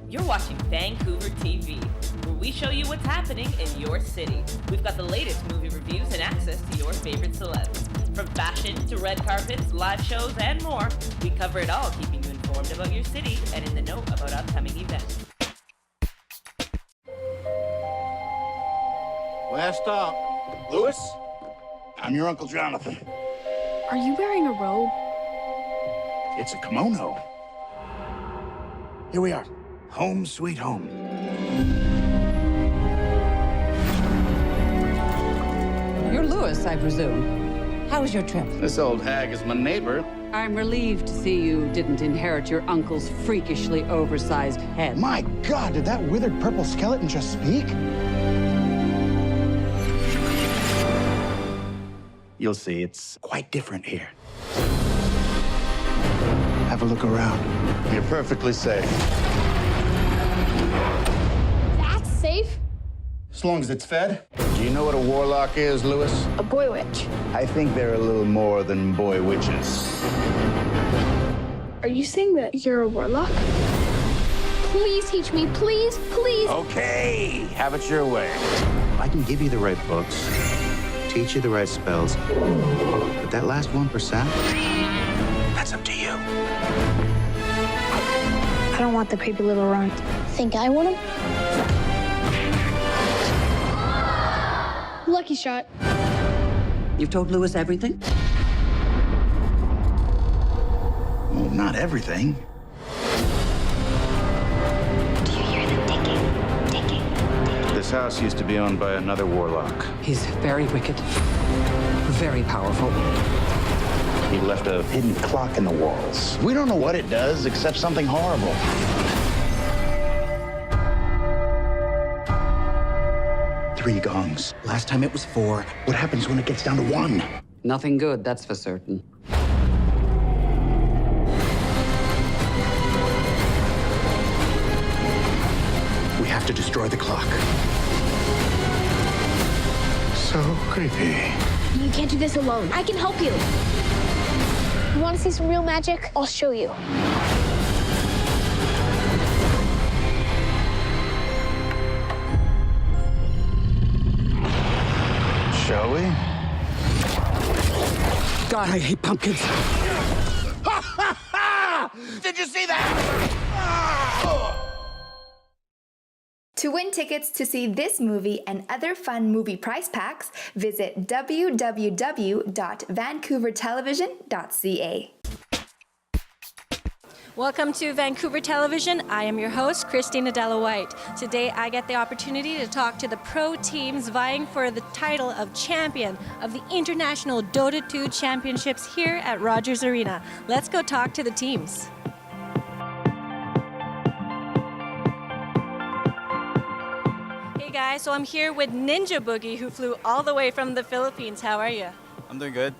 You're watching Vancouver TV, where we show you what's happening in your city. We've got the latest movie reviews and access to your favorite celebs. From fashion to red carpets, live shows, and more, we cover it all, keeping you informed about your city and in the know about upcoming events. Last stop. Lewis? I'm your Uncle Jonathan. Are you wearing a robe? It's a kimono. Here we are. Home sweet home. You're Lewis, I presume. How was your trip? This old hag is my neighbor. I'm relieved to see you didn't inherit your uncle's freakishly oversized head. My God, did that withered purple skeleton just speak? You'll see, it's quite different here. Have a look around. You're perfectly safe. That's safe. As long as it's fed. Do you know what a warlock is, Lewis? A boy witch. I think they're a little more than boy witches. Are you saying that you're a warlock? Please teach me, please, please. Okay, have it your way. I can give you the right books, teach you the right spells, but that last 1%, that's up to you. I don't want the creepy little runt. Think I want him? Lucky shot. You've told Lewis everything? Well, not everything. Do you hear them ticking? This house used to be owned by another warlock. He's very wicked, very powerful. He left a hidden clock in the walls. We don't know what it does, except something horrible. Three gongs. Last time it was 4. What happens when it gets down to 1? Nothing good, that's for certain. We have to destroy the clock. So creepy. You can't do this alone. I can help you. You want to see some real magic? I'll show you. Shall we? God, I hate pumpkins. Did you see that? To win tickets to see this movie and other fun movie prize packs, visit www.vancouvertelevision.ca. Welcome to Vancouver Television. I am your host, Adela White. Today I get the opportunity to talk to the pro teams vying for the title of champion of the International Dota2 Championships here at Rogers Arena. Let's go talk to the teams. Hey guys, so I'm here with Ninja Boogie, who flew all the way from the Philippines. How are you? I'm doing good.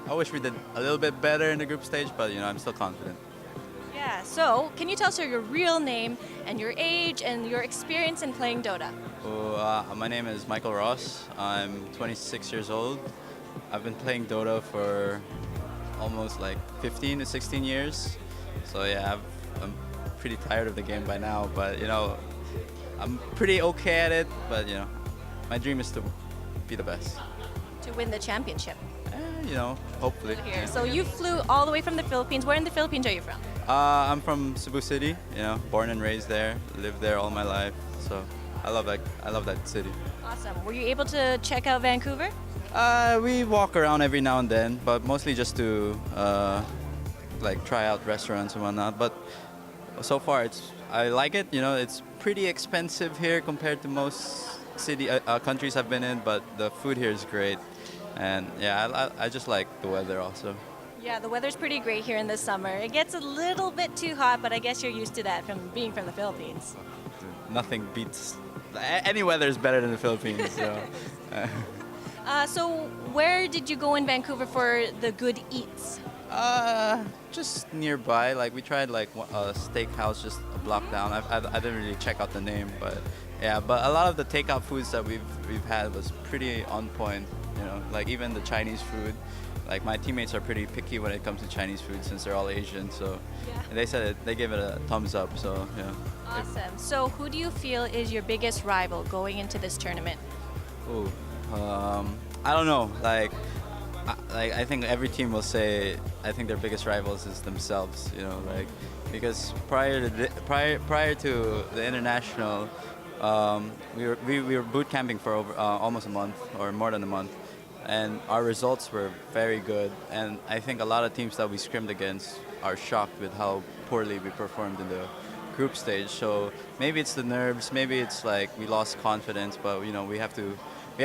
I wish we did a little bit better in the group stage, but I'm still confident. Yeah, so can you tell us your real name and your age and your experience in playing Dota? My name is Michael Ross. I'm 26 years old. I've been playing Dota for almost like 15 to 16 years. So yeah, I'm pretty tired of the game by now, but I'm pretty okay at it, but my dream is to be the best. To win the championship. Hopefully. Here. So you flew all the way from the Philippines. Where in the Philippines are you from? I'm from Cebu City, born and raised there, lived there all my life. So I love that city. Awesome. Were you able to check out Vancouver? We walk around every now and then, but mostly just to try out restaurants and whatnot. But so far I like it. It's pretty expensive here compared to most countries I've been in, but the food here is great. And yeah, I just like the weather also. Yeah, the weather's pretty great here in the summer. It gets a little bit too hot, but I guess you're used to that from being from the Philippines. Nothing beats, any weather is better than the Philippines. So, so where did you go in Vancouver for the good eats? Just nearby. We tried a steakhouse just a block down. I didn't really check out the name, but yeah. But a lot of the takeout foods that we've had was pretty on point. Even the Chinese food, like my teammates are pretty picky when it comes to Chinese food since they're all Asian. So and they said they gave it a thumbs up. So yeah. Awesome. So who do you feel is your biggest rival going into this tournament? Ooh, I don't know. I think every team will say I think their biggest rivals is themselves. You know, like because prior to the international, we were boot camping for over almost a month or more than a month, and our results were very good. And I think a lot of teams that we scrimmed against are shocked with how poorly we performed in the group stage. So maybe it's the nerves, maybe it's like we lost confidence, but you know we have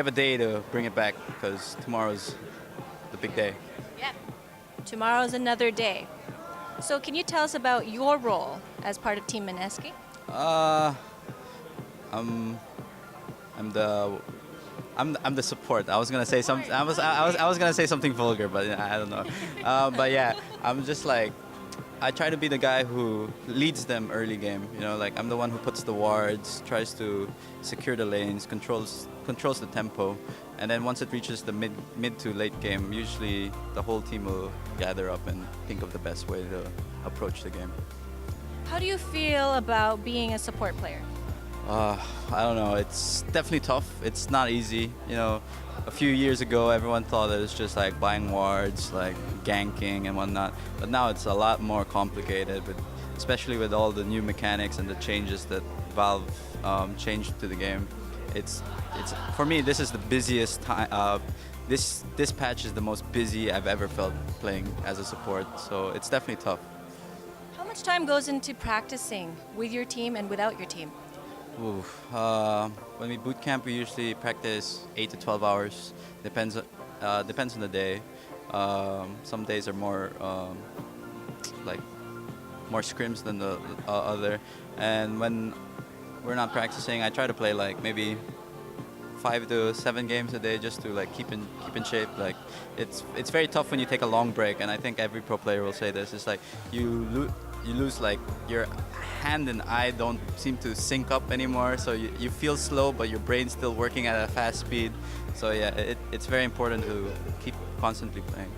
a day to bring it back because tomorrow's the big day. Yeah. Tomorrow's another day. So can you tell us about your role as part of Team Mineski? I'm the support. I was gonna say something. I was gonna say something vulgar, but I don't know. But yeah, I'm just like I try to be the guy who leads them early game. You know, like I'm the one who puts the wards, tries to secure the lanes, controls the tempo, and then once it reaches the mid to late game, usually the whole team will gather up and think of the best way to approach the game. How do you feel about being a support player? I don't know. It's definitely tough. It's not easy. You know, a few years ago, everyone thought that it's just like buying wards, like ganking and whatnot. But now it's a lot more complicated, especially with all the new mechanics and the changes that Valve changed to the game. It's for me. This is the busiest time. This patch is the most busy I've ever felt playing as a support. So it's definitely tough. How much time goes into practicing with your team and without your team? When we boot camp, we usually practice 8 to 12 hours. Depends on the day. Some days are more more scrims than the other. And when we're not practicing, I try to play like maybe 5 to 7 games a day just to like keep in shape. Like it's very tough when you take a long break, and I think every pro player will say this. It's like you lose like your hand and eye don't seem to sync up anymore, so you feel slow but your brain's still working at a fast speed. So yeah, it's very important to keep constantly playing.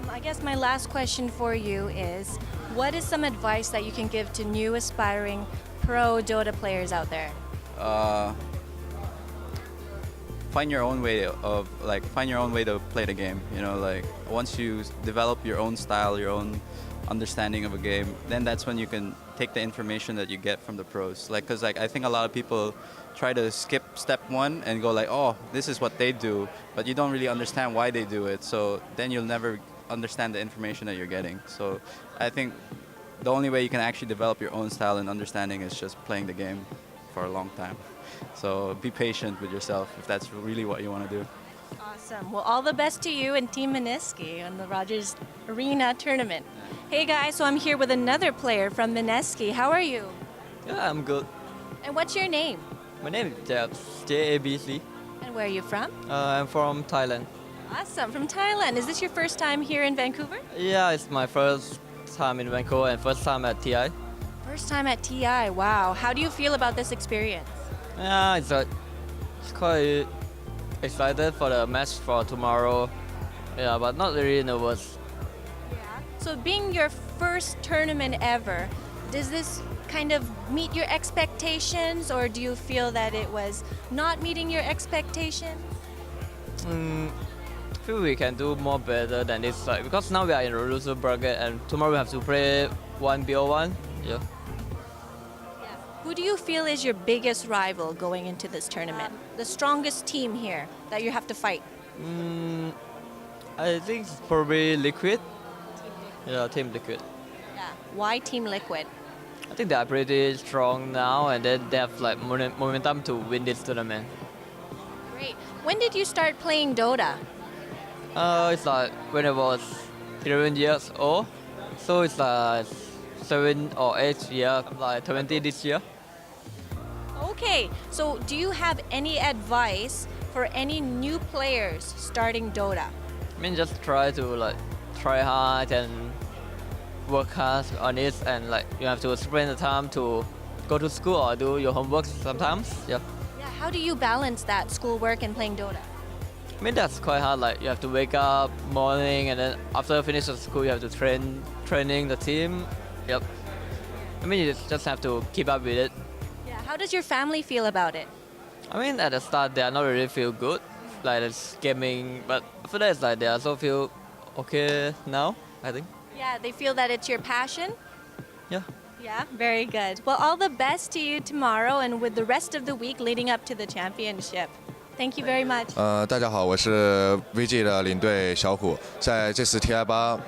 I guess my last question for you is, what is some advice that you can give to new aspiring pro Dota players out there? Find your own way to play the game. You know, like once you develop your own style, your own understanding of a game, then that's when you can take the information that you get from the pros. Because I think a lot of people try to skip step 1 and go like, oh, this is what they do, but you don't really understand why they do it. So then you'll never understand the information that you're getting. So I think the only way you can actually develop your own style and understanding is just playing the game for a long time. So be patient with yourself if that's really what you want to do. Awesome. Well, all the best to you and Team Mineski on the Rogers Arena tournament. Hey guys, so I'm here with another player from Mineski. How are you? Yeah, I'm good. And what's your name? My name is Jabs, JABC. And where are you from? I'm from Thailand. Awesome, from Thailand. Is this your first time here in Vancouver? Yeah, it's my first time in Vancouver and first time at TI. First time at TI, wow. How do you feel about this experience? Yeah, it's quite excited for the match for tomorrow. Yeah, but not really nervous. Yeah. So being your first tournament ever, does this kind of meet your expectations, or do you feel that it was not meeting your expectations? I feel we can do more better than this, because now we are in the loser bracket and tomorrow we have to play 1v1. Yeah. Who do you feel is your biggest rival going into this tournament? The strongest team here that you have to fight? I think it's probably Liquid. Yeah, Team Liquid. Yeah. Why Team Liquid? I think they are pretty strong now and then they have like momentum to win this tournament. Great. When did you start playing Dota? It's like when I was 11 years old. So it's like 7 or 8 years, like 20 this year. Okay, so do you have any advice for any new players starting Dota? I mean, just try hard and work hard on it, and like you have to spend the time to go to school or do your homework sometimes. Yeah. Yeah. How do you balance that schoolwork and playing Dota? I mean, that's quite hard. Like, you have to wake up morning, and then after you finish the school, you have to training the team. Yep. I mean, you just have to keep up with it. Yeah. How does your family feel about it? I mean, at the start, they are not really feel good, like it's gaming, but after that, it's like they also feel okay now, I think. Yeah, they feel that it's your passion? Yeah. Yeah, very good. Well, all the best to you tomorrow and with the rest of the week leading up to the championship. Thank you very much. 大家好，我是 VG 的领队小虎。在这次 TI8，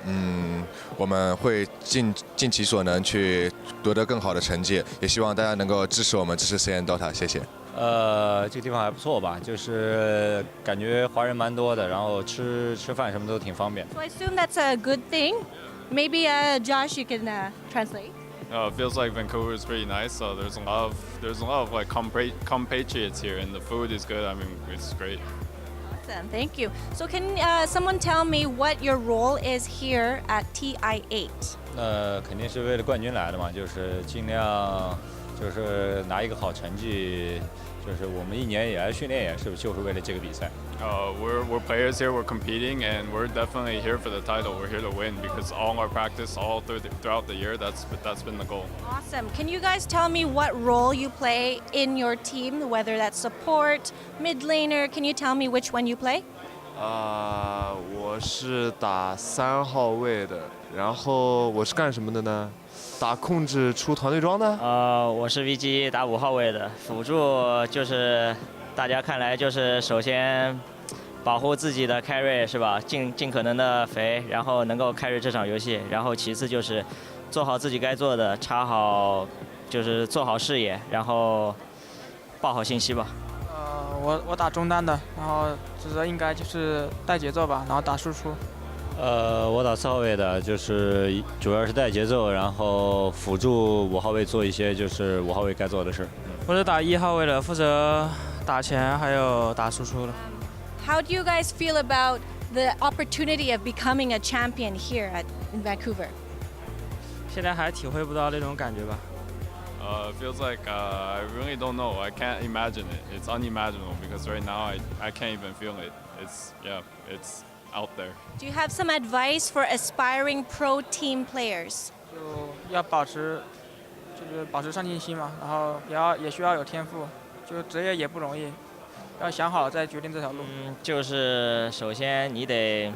我们会尽其所能去夺得更好的成绩，也希望大家能够支持我们，支持 CN Dota， 谢谢。这个地方还不错吧，就是感觉华人蛮多的，然后吃饭什么都挺方便。So I assume that's a good thing. Maybe Josh, you can translate. It feels like Vancouver is pretty nice. So there's a lot of like compatriots here, and the food is good. I mean, it's great. Awesome, thank you. So can someone tell me what your role is here at TI8? 肯定是为了冠军来的嘛，就是尽量就是拿一个好成绩，就是我们一年以来训练也是就是为了这个比赛。We're players here. We're competing, and we're definitely here for the title. We're here to win because all our practice, all throughout the year, that's been the goal. Awesome. Can you guys tell me what role you play in your team, whether that's support, mid laner? Can you tell me which one you play? 我是打3号位的，然后我是干什么的呢？打控制出团队装的。我是 VG 打5号位的，辅助就是大家看来就是首先保护自己的 carry 是吧？尽可能的肥，然后能够 carry 这场游戏，然后其次就是做好自己该做的，插好就是做好视野，然后报好信息吧。我打中单的，然后职责应该就是带节奏吧，然后打输出。我打4号位的，就是主要是带节奏，然后辅助5号位做一些就是5号位该做的事。我是打1号位的，负责打前还有打输出的。How do you guys feel about the opportunity of becoming a champion here in Vancouver? 现在还体会不到那种感觉吧。It feels like I really don't know. I can't imagine it. It's unimaginable because right now I can't even feel it. It's out there. Do you have some advice for aspiring pro team players? 就要保持上进心嘛，然后也需要有天赋，就职业也不容易，要想好再决定这条路。就是首先你得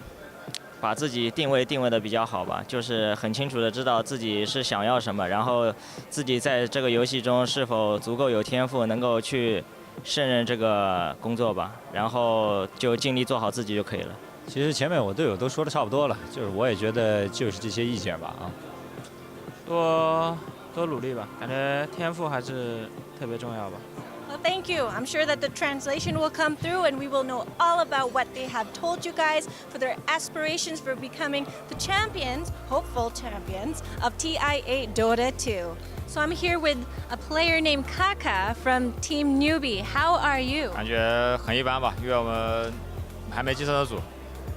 把自己定位的比较好吧，就是很清楚的知道自己是想要什么，然后自己在这个游戏中是否足够有天赋，能够去胜任这个工作吧，然后就尽力做好自己就可以了。其实前面我队友都说的差不多了，就是我也觉得就是这些意见吧啊。多努力吧，感觉天赋还是特别重要吧。Well, thank you. I'm sure that the translation will come through and we will know all about what they have told you guys for their aspirations for becoming the champions, hopeful champions, of TI8 Dota 2. So I'm here with a player named Kaka from Team Newbie. How are you? 感觉很一般吧，因为我们还没晋升的组，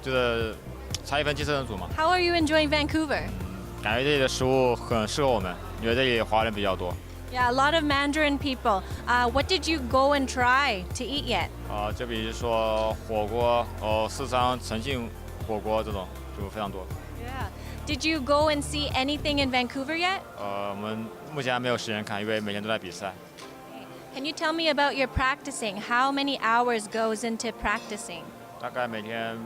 就是差1分晋升的组嘛。How are you enjoying Vancouver? 感觉这里的食物很适合我们，因为这里华人比较多。Yeah, a lot of Mandarin people. What did you go and try to eat yet? 就比如说火锅，4川重庆火锅这种就非常多。Yeah. Did you go and see anything in Vancouver yet? 我们目前还没有时间看，因为每天都在比赛。Can you tell me about your practicing? How many hours goes into practicing? 大概每天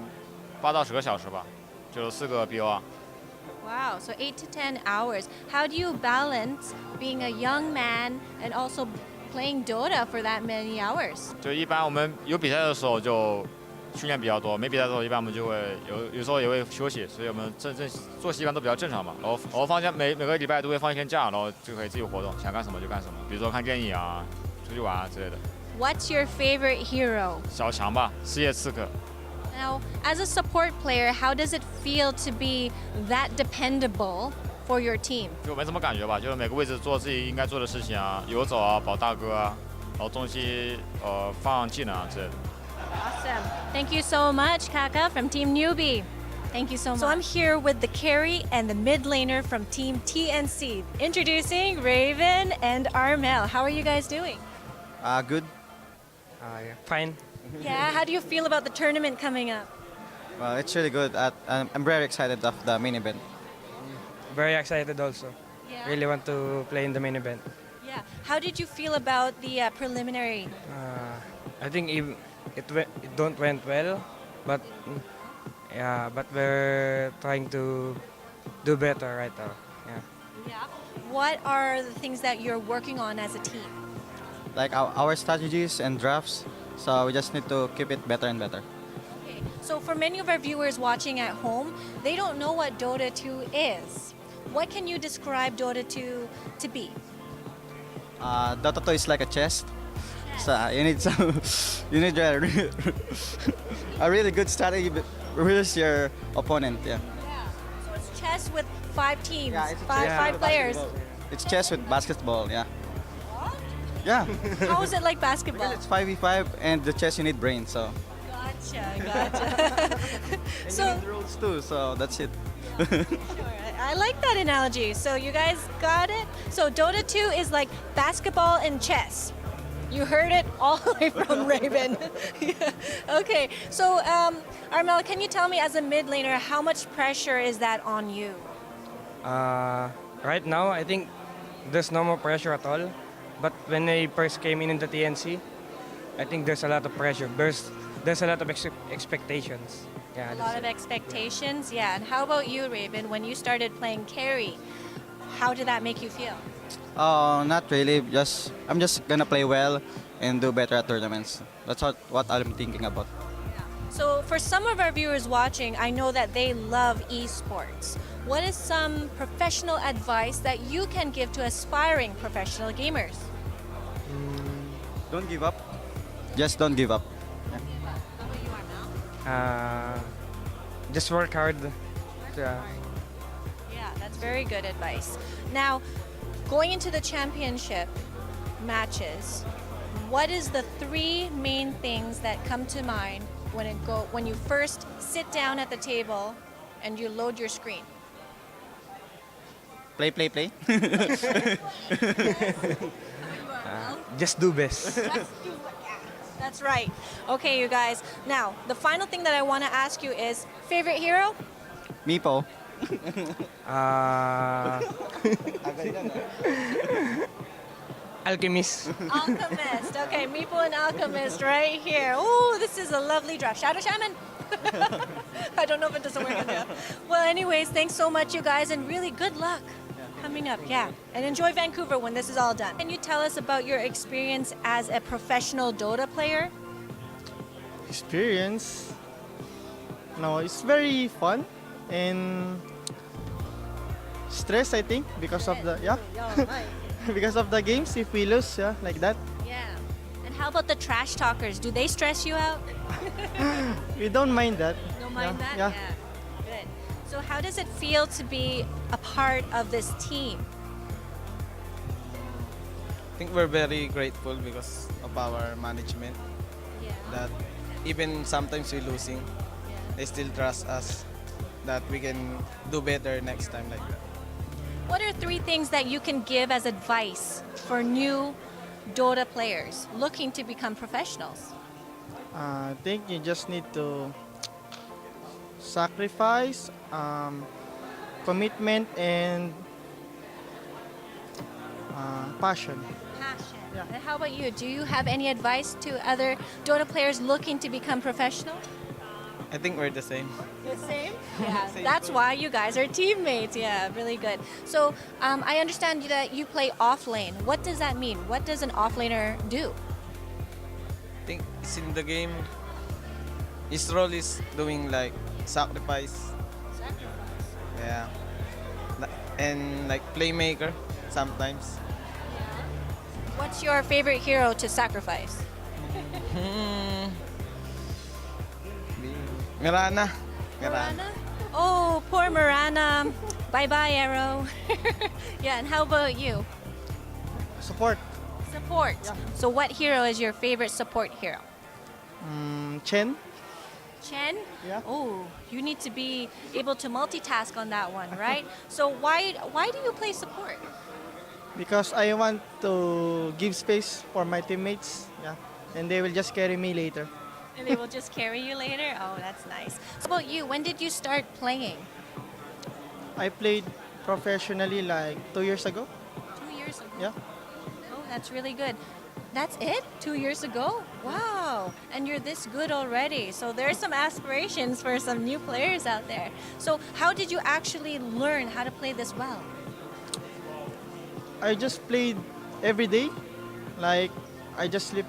8到10个小时吧，就4个 BO2。Wow, so 8 to 10 hours. How do you balance being a young man and also playing Dota for that many hours? 就一般我们有比赛的时候就训练比较多，没比赛的时候一般我们就会有时候也会休息，所以我们作息一般都比较正常嘛。然后放假每个礼拜都会放1天假，然后就可以自由活动，想干什么就干什么，比如说看电影啊、出去玩啊之类的。What's your favorite hero? 小强吧，世界刺客。Now, as a support player, how does it feel to be that dependable for your team? 就没什么感觉吧，就是每个位置做自己应该做的事情啊，游走啊，保大哥啊，然后中期放技能啊之类的。Awesome. Thank you so much, Kaka from Team Newbie. Thank you so much. So I'm here with the carry and the mid laner from Team TNC. Introducing Raven and Armel. How are you guys doing? Good. Fine. Yeah, how do you feel about the tournament coming up? Well, it's really good. I'm very excited of the main event. Very excited also. Yeah. Really want to play in the main event. Yeah. How did you feel about the preliminary? I think it don't went well, but yeah, but we're trying to do better right now. Yeah. Yeah. What are the things that you're working on as a team? Like our strategies and drafts, so we just need to keep it better and better. Okay. So for many of our viewers watching at home, they don't know what Dota 2 is. What can you describe Dota 2 to be? Dota 2 is like a chess. So you need you need a really good strategy versus your opponent. Yeah. So it's chess with 5 teams, Yeah, it's five players. It's chess with basketball. Yeah. Yeah. How is it like basketball? It's 5v5 and the chess you need brain. So. Gotcha. So you need rules too. So that's it. I like that analogy. So you guys got it? So Dota 2 is like basketball and chess. You heard it all the way from Raven. Yeah. Okay, so Armel, can you tell me as a mid laner, how much pressure is that on you? Right now, I think there's no more pressure at all. But when I first came in the TNC, I think there's a lot of pressure. There's a lot of expectations. Yeah, A lot of expectations, yeah. And how about you, Raven? When you started playing carry, how did that make you feel? Oh, not really. I'm just gonna play well and do better at tournaments. That's what I'm thinking about. So for some of our viewers watching, I know that they love esports. What is some professional advice that you can give to aspiring professional gamers? Don't give up. Just don't give up. Just work hard. Yeah. Yeah, that's very good advice. Now, going into the championship matches, what is the 3 main things that come to mind when you first sit down at the table and you load your screen? Play. Just do best. That's right. Okay, you guys. Now, the final thing that I want to ask you is, favorite hero? Meepo. Alchemist. Alchemist. Okay, Meepo and Alchemist right here. Oh, this is a lovely draft. Shadow Shaman? I don't know if it doesn't work on you. Well, anyways, thanks so much, you guys, and really good luck coming up. Yeah, and enjoy Vancouver when this is all done. Can you tell us about your experience as a professional Dota player? Experience? No, it's very fun and stress, I think, because of the because of the games. If we lose, like that. Yeah. And how about the trash talkers? Do they stress you out? We don't mind that. Don't mind that? Yeah. Good. So how does it feel to be a part of this team? I think we're very grateful because of our management. Yeah. That even sometimes we're losing, they still trust us that we can do better next time like that. What are 3 things that you can give as advice for new Dota players looking to become professionals? I think you just need to sacrifice, commitment, and passion. Passion. And how about you? Do you have any advice to other Dota players looking to become professional? I think we're the same. The same? Yeah, that's why you guys are teammates. Yeah, really good. So I understand that you play off lane. What does that mean? What does an off laner do? I think it's in the game. His role is doing like sacrifice. Yeah. And like playmaker sometimes. What's your favorite hero to sacrifice? Mirana. Oh, poor Mirana. Bye-bye, Arrow. Yeah, and how about you? Support. Support. So what hero is your favorite support hero? Chen. Chen? Yeah. Oh, you need to be able to multitask on that one, right? So why do you play support? Because I want to give space for my teammates, and they will just carry me later. And they will just carry you later? Oh, that's nice. How about you? When did you start playing? I played professionally like 2 years ago. 2 years ago? Yeah. Oh, that's really good. That's it? 2 years ago? Wow. And you're this good already. So there's some aspirations for some new players out there. So how did you actually learn how to play this well? I just played every day. Like, I just sleep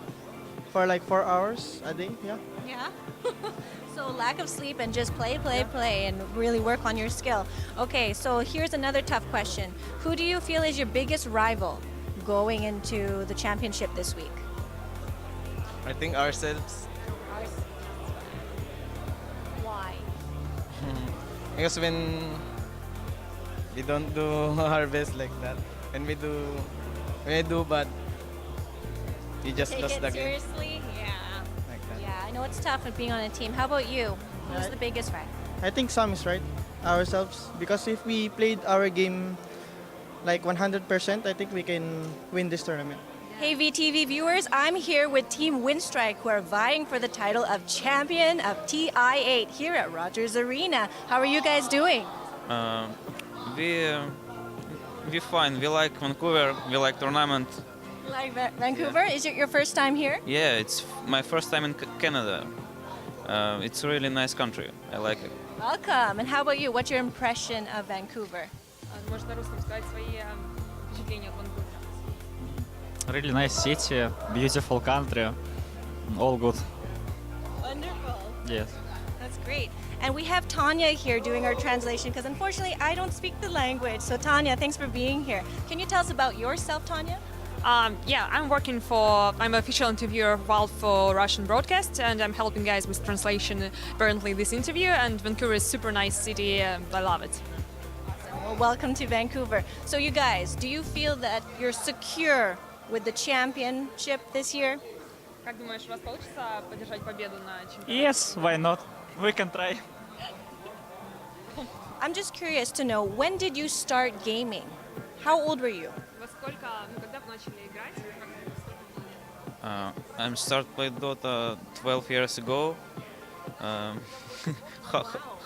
for like 4 hours a day. Yeah. Yeah. So lack of sleep and just play, and really work on your skill. Okay, so here's another tough question. Who do you feel is your biggest rival going into the championship this week? I think ourselves. Why? Because when we don't do our best like that, when we do bad, we just Take lost it the game. seriously? Yeah. Like that. Yeah, I know it's tough with being on a team. How about you? Who's the biggest rival? I think Sam is right. Ourselves. Because if we played our game like 100%, I think we can win this tournament. Hey VTV viewers, I'm here with Team Winstrike, who are vying for the title of champion of TI8 here at Rogers Arena. How are you guys doing? We fine. We like Vancouver. We like tournament. Like Vancouver? Is it your first time here? Yeah, it's my first time in Canada. It's a really nice country. I like it. Welcome. And how about you? What's your impression of Vancouver? Really nice city, beautiful country, all good. Wonderful. Yes. That's great. And we have Tanya here doing our translation because unfortunately I don't speak the language. So Tanya, thanks for being here. Can you tell us about yourself, Tanya? Yeah, I'm official interviewer of Valve for Russian broadcast, and I'm helping guys with translation apparently this interview. And Vancouver is super nice city. I love it. Awesome. Well, welcome to Vancouver. So you guys, do you feel that you're secure with the championship this year? Как думаешь, у вас получится поддержать победу на чемпионате? Yes, why not? We can try. I'm just curious to know, when did you start gaming? How old were you? Когда вы начали играть? I started playing Dota 12 years ago.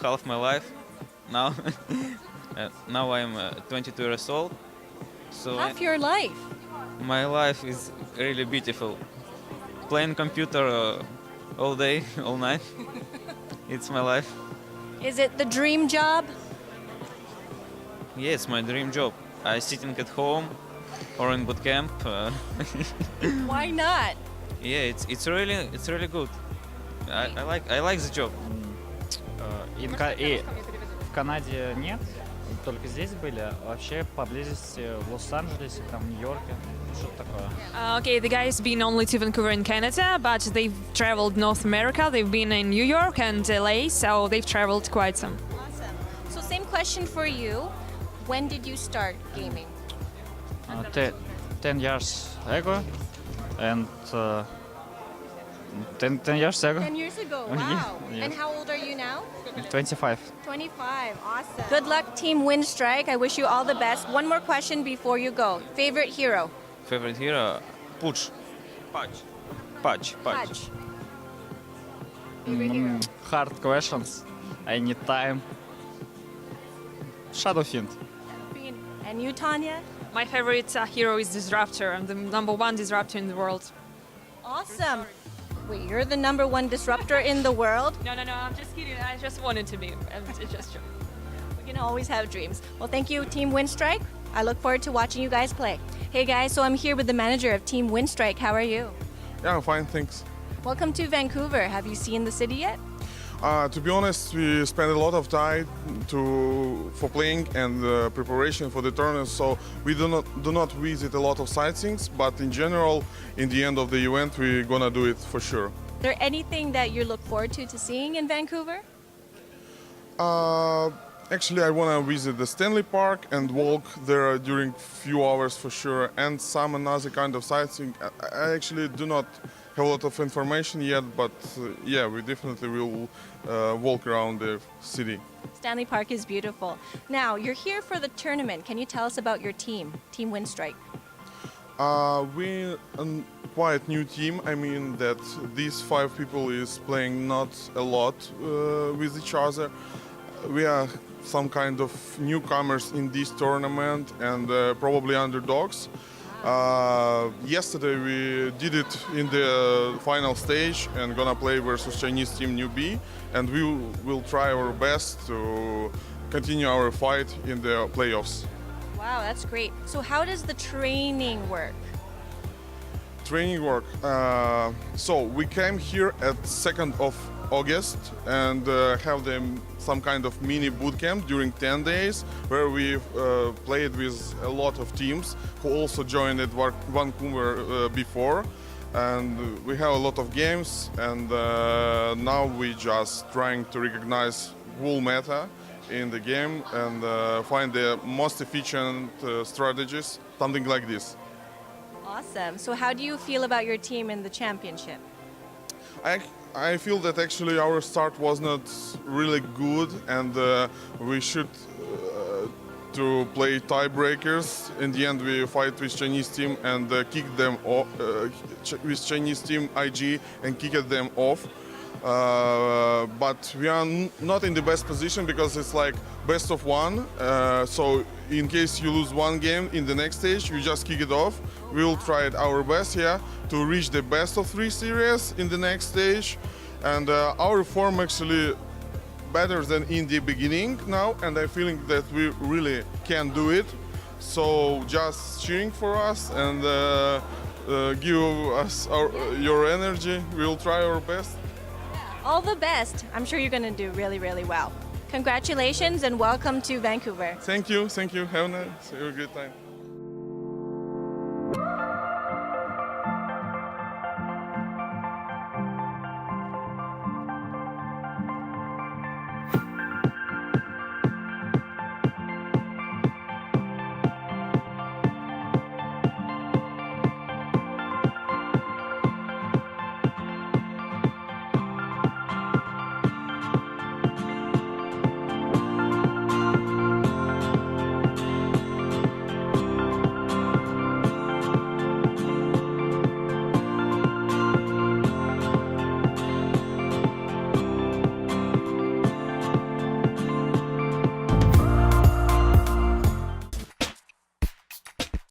Half my life now. Now I'm 22 years old. So Half your life? My life is really beautiful. Playing computer all day, all night. It's my life. Is it the dream job? Yeah, it's my dream job. I sitting at home or in boot camp. Why not? Yeah, it's really good. I like the job. И в Канаде нет, только здесь были. А вообще поблизости в Лос-Анджелесе, там, Нью-Йорке, что-то такое. Okay, the guys been only to Vancouver in Canada, but they've traveled North America. They've been in New York and LA, so they've traveled quite some. Awesome. So same question for you. When did you start gaming? 10 years ago, and 10 years ago. 10 years ago, wow. Yes. And how old are you now? 25. 25, awesome. Good luck, Team Winstrike. I wish you all the best. One more question before you go. Favorite hero? Favorite hero? Pudge. Pudge. Hard questions. I need time. Shadowfiend. And you, Tanya? My favorite hero is Disruptor. I'm the #1 disruptor in the world. Awesome. Wait, you're the #1 disruptor in the world? No, I'm just kidding. I just wanted to be. It's just true. We can always have dreams. Well, thank you, Team Winstrike. I look forward to watching you guys play. Hey guys, so I'm here with the manager of Team Winstrike. How are you? Yeah, I'm fine, thanks. Welcome to Vancouver. Have you seen the city yet? To be honest, we spent a lot of time for playing and preparation for the tournament, so we do not visit a lot of sightseeings, but in general, in the end of the event, we're gonna do it for sure. Is there anything that you look forward to seeing in Vancouver? Actually, I wanna visit the Stanley Park and walk there during few hours for sure, and some another kind of sightseeing. I actually do not have a lot of information yet, but yeah, we definitely will walk around the city. Stanley Park is beautiful. Now, you're here for the tournament. Can you tell us about your team, Team Winstrike? quite new team. I mean that these 5 people is playing not a lot with each other. We are some kind of newcomers in this tournament and probably underdogs. Yesterday we did it in the final stage and gonna play versus Chinese team New B, and we will try our best to continue our fight in the playoffs. Wow, that's great. So how does the training work? Training work. So we came here at 2nd of August and have some kind of mini boot camp during 10 days where we played with a lot of teams who also joined at Vancouver before, and we have a lot of games, and now we just trying to recognize whole meta in the game and find the most efficient strategies, something like this. Awesome. So how do you feel about your team in the championship? I feel that actually our start was not really good, and we should to play tiebreakers. In the end, we fight with Chinese team and kick them off, with Chinese team IG and kicked them off. But we are not in the best position because it's like best of 1. So in case you lose 1 game in the next stage, you just kick it off. We will try our best here to reach the best of 3 series in the next stage. And our form actually better than in the beginning now, and I'm feeling that we really can do it. So just cheering for us and give us your energy. We'll try our best. All the best. I'm sure you're going to do really, really well. Congratulations and welcome to Vancouver. Thank you. Have a good time.